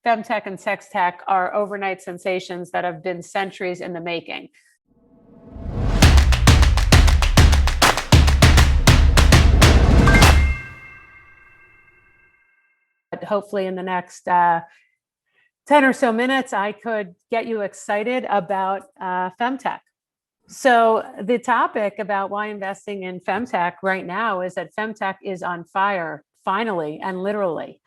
FemTech and SexTech are overnight sensations that have been centuries in the making. But hopefully in the next 10 or so minutes, I could get you excited about FemTech. So the topic about why investing in FemTech right now is that FemTech is on fire, finally, and literally.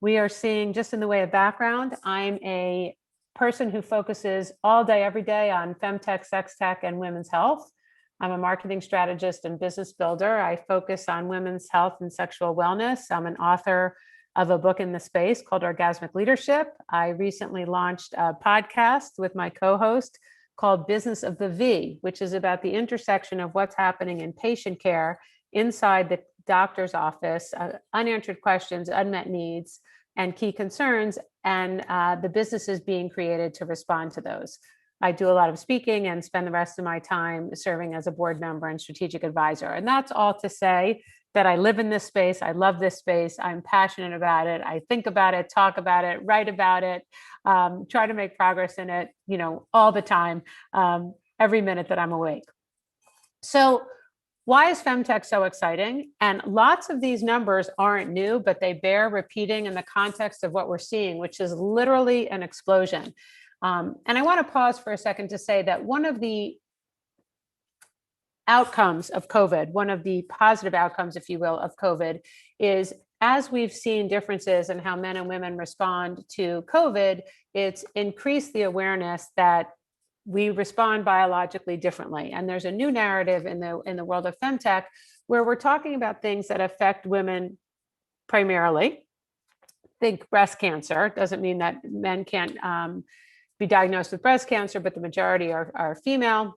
We are seeing, just in the way of background, I'm a person who focuses all day, every day on FemTech, SexTech, and women's health. I'm a marketing strategist and business builder. I focus on women's health and sexual wellness. I'm an author of a book in the space called Orgasmic Leadership. I recently launched a podcast with my co-host called Business of the V, which is about the intersection of what's happening in patient care inside the doctor's office, unanswered questions, unmet needs, and key concerns, and the businesses being created to respond to those. I do a lot of speaking and spend the rest of my time serving as a board member and strategic advisor. And that's all to say that I live in this space. I love this space. I'm passionate about it. I think about it, talk about it, write about it, try to make progress in it, all the time, every minute that I'm awake. So why is FemTech so exciting? And lots of these numbers aren't new, but they bear repeating in the context of what we're seeing, which is literally an explosion. And I want to pause for a second to say that one of the outcomes of COVID, one of the positive outcomes, if you will, of COVID is, as we've seen differences in how men and women respond to COVID, it's increased the awareness that we respond biologically differently. And there's a new narrative in the world of FemTech where we're talking about things that affect women primarily. Think breast cancer. Doesn't mean that men can't be diagnosed with breast cancer, but the majority are female.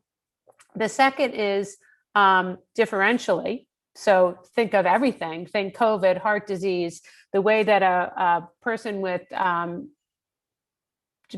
The second is differentially. So think of everything. Think COVID, heart disease, the way that a person with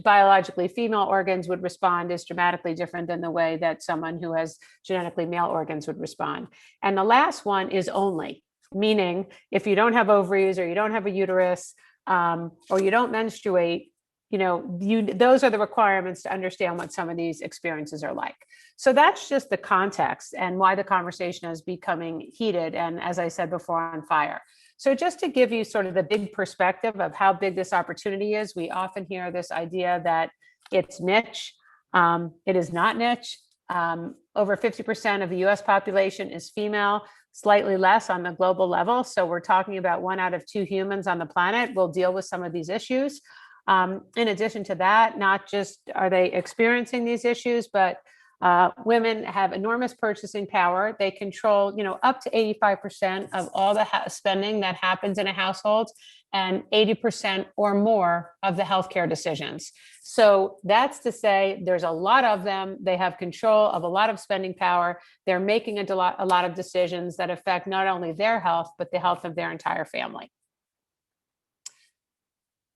biologically female organs would respond is dramatically different than the way that someone who has genetically male organs would respond. And the last one is only, meaning if you don't have ovaries or you don't have a uterus or you don't menstruate, those are the requirements to understand what some of these experiences are like. So that's just the context and why the conversation is becoming heated and, as I said before, on fire. So just to give you sort of the big perspective of how big this opportunity is, we often hear this idea that it's niche. It is not niche. Over 50% of the US population is female, slightly less on the global level. So we're talking about 1 out of 2 humans on the planet will deal with some of these issues. In addition to that, not just are they experiencing these issues, but women have enormous purchasing power. They control, up to 85% of all the spending that happens in a household and 80% or more of the healthcare decisions. So that's to say there's a lot of them. They have control of a lot of spending power. They're making a lot of decisions that affect not only their health, but the health of their entire family.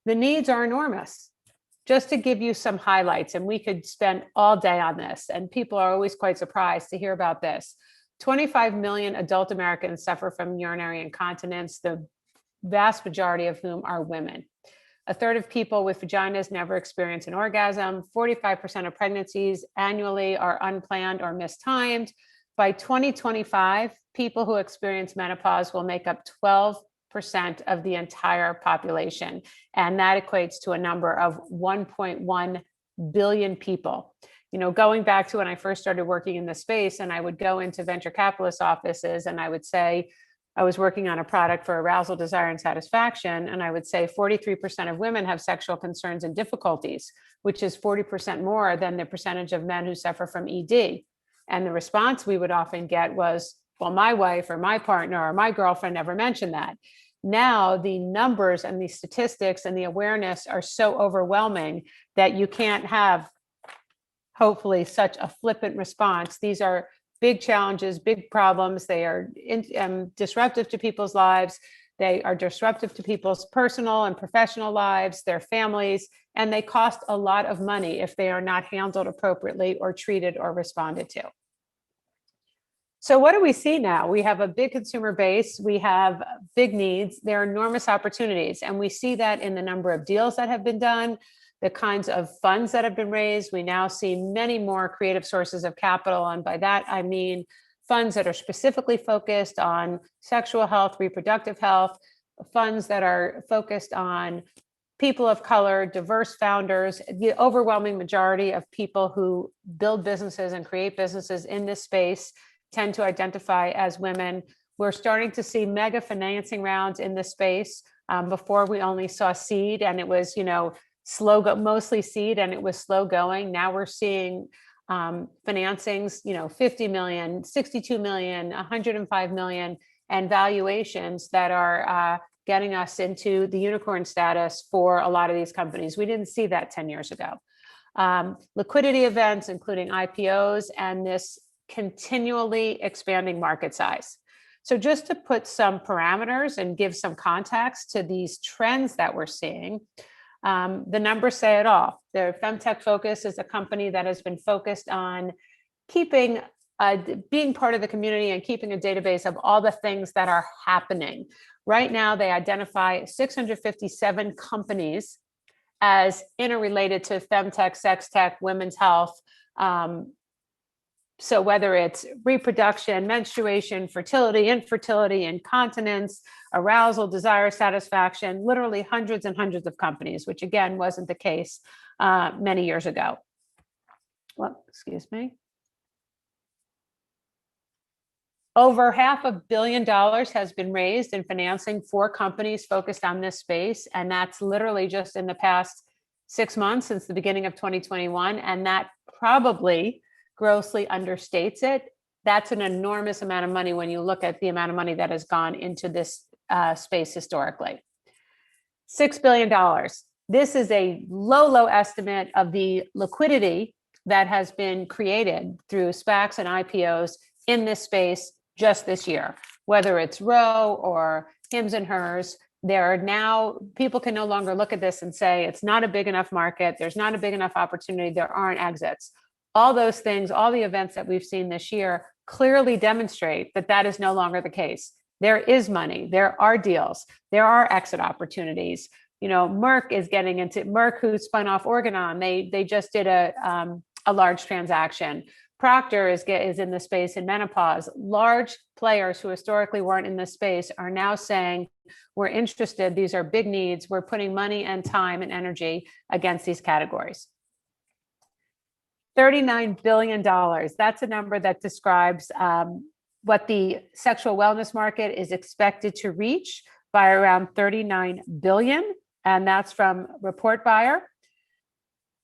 The needs are enormous. Just to give you some highlights, and we could spend all day on this, and people are always quite surprised to hear about this. 25 million adult Americans suffer from urinary incontinence, the vast majority of whom are women. A third of people with vaginas never experience an orgasm. 45% of pregnancies annually are unplanned or mistimed. By 2025, people who experience menopause will make up 12% of the entire population. And that equates to a number of 1.1 billion people. Going back to when I first started working in this space, and I would go into venture capitalist offices and I would say, I was working on a product for arousal, desire, and satisfaction. And I would say 43% of women have sexual concerns and difficulties, which is 40% more than the percentage of men who suffer from ED. And the response we would often get was, well, my wife or my partner or my girlfriend never mentioned that. Now the numbers and the statistics and the awareness are so overwhelming that you can't have, hopefully, such a flippant response. These are big challenges, big problems. They are disruptive to people's lives. They are disruptive to people's personal and professional lives, their families, and they cost a lot of money if they are not handled appropriately or treated or responded to. So what do we see now? We have a big consumer base. We have big needs. There are enormous opportunities. And we see that in the number of deals that have been done, the kinds of funds that have been raised. We now see many more creative sources of capital. And by that, I mean funds that are specifically focused on sexual health, reproductive health, funds that are focused on people of color, diverse founders. The overwhelming majority of people who build businesses and create businesses in this space tend to identify as women. We're starting to see mega financing rounds in this space. Before we only saw seed, and it was, mostly seed, and it was slow going. Now we're seeing financings, 50 million, 62 million, 105 million, and valuations that are getting us into the unicorn status for a lot of these companies. We didn't see that 10 years ago. Liquidity events, including IPOs, and this continually expanding market size. So just to put some parameters and give some context to these trends that we're seeing, the numbers say it all. The FemTech Focus is a company that has been focused on keeping, being part of the community and keeping a database of all the things that are happening. Right now, they identify 657 companies as interrelated to FemTech, SexTech, women's health. So whether it's reproduction, menstruation, fertility, infertility, incontinence, arousal, desire, satisfaction, literally hundreds and hundreds of companies, which again wasn't the case many years ago. Well, excuse me. Over $500 million has been raised in financing for companies focused on this space. And that's literally just in the past 6 months since the beginning of 2021. And that probably grossly understates it. That's an enormous amount of money when you look at the amount of money that has gone into this space historically. $6 billion. This is a low estimate of the liquidity that has been created through SPACs and IPOs in this space just this year, whether it's Roe or Hims and Hers. There are now, people can no longer look at this and say, it's not a big enough market. There's not a big enough opportunity. There aren't exits. All those things, all the events that we've seen this year clearly demonstrate that that is no longer the case. There is money, there are deals, there are exit opportunities. Merck is getting into, Merck, who spun off Organon, they just did a large transaction. Procter is in the space in menopause. Large players who historically weren't in this space are now saying, we're interested, these are big needs, we're putting money and time and energy against these categories. $39 billion. That's a number that describes what the sexual wellness market is expected to reach by around 39 billion. And that's from Report Buyer.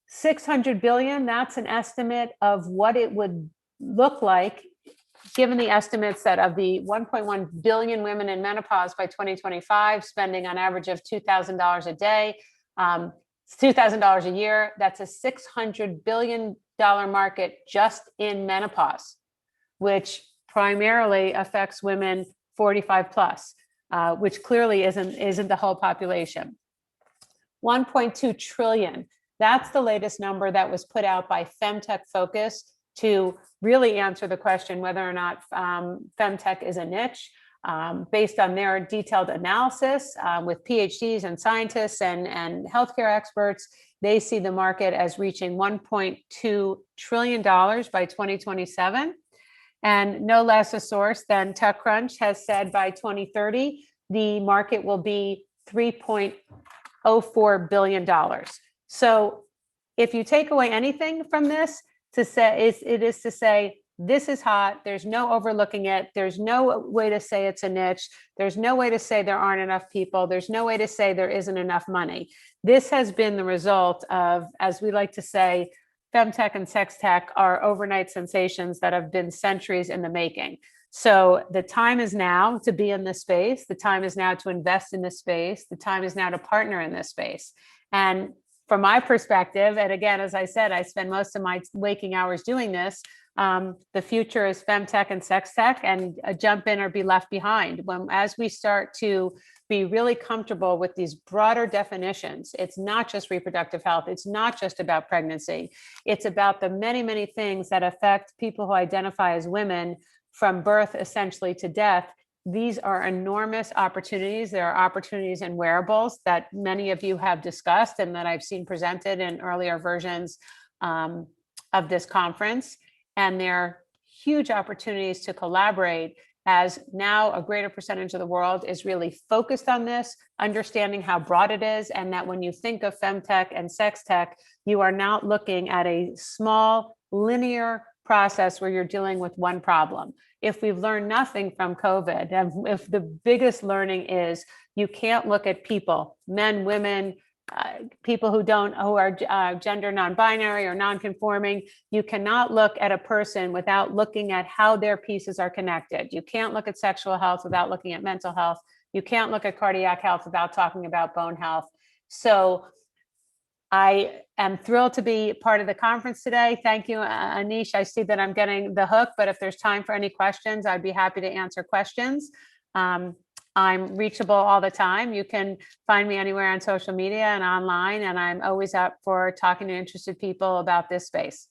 600 billion, that's an estimate of what it would look like, given the estimates that of the 1.1 billion women in menopause by 2025, spending on average of $2,000 a day, $2,000 a year. That's a $600 billion market just in menopause, which primarily affects women 45 plus, which clearly isn't the whole population. 1.2 trillion. That's the latest number that was put out by FemTech Focus to really answer the question whether or not FemTech is a niche. Based on their detailed analysis with PhDs and scientists and healthcare experts, they see the market as reaching $1.2 trillion by 2027. And no less a source than TechCrunch has said by 2030, the market will be $3.04 billion. So if you take away anything from this, it is to say, this is hot. There's no overlooking it. There's no way to say it's a niche. There's no way to say there aren't enough people. There's no way to say there isn't enough money. This has been the result of, as we like to say, FemTech and SexTech are overnight sensations that have been centuries in the making. So the time is now to be in this space. The time is now to invest in this space. The time is now to partner in this space. And from my perspective, and again, as I said, I spend most of my waking hours doing this. The future is FemTech and SexTech, and jump in or be left behind. As we start to be really comfortable with these broader definitions, it's not just reproductive health. It's not just about pregnancy. It's about the many, many things that affect people who identify as women from birth essentially to death, these are enormous opportunities. There are opportunities in wearables that many of you have discussed and that I've seen presented in earlier versions of this conference. And there are huge opportunities to collaborate, as now a greater percentage of the world is really focused on this, understanding how broad it is, and that when you think of FemTech and SexTech, you are not looking at a small linear process where you're dealing with one problem. If we've learned nothing from COVID, and if the biggest learning is you can't look at people, men, women, people who are gender non-binary or non-conforming, you cannot look at a person without looking at how their pieces are connected. You can't look at sexual health without looking at mental health. You can't look at cardiac health without talking about bone health. So I am thrilled to be part of the conference today. Thank you, Anish. I see that I'm getting the hook, but if there's time for any questions, I'd be happy to answer questions. I'm reachable all the time. You can find me anywhere on social media and online, and I'm always up for talking to interested people about this space.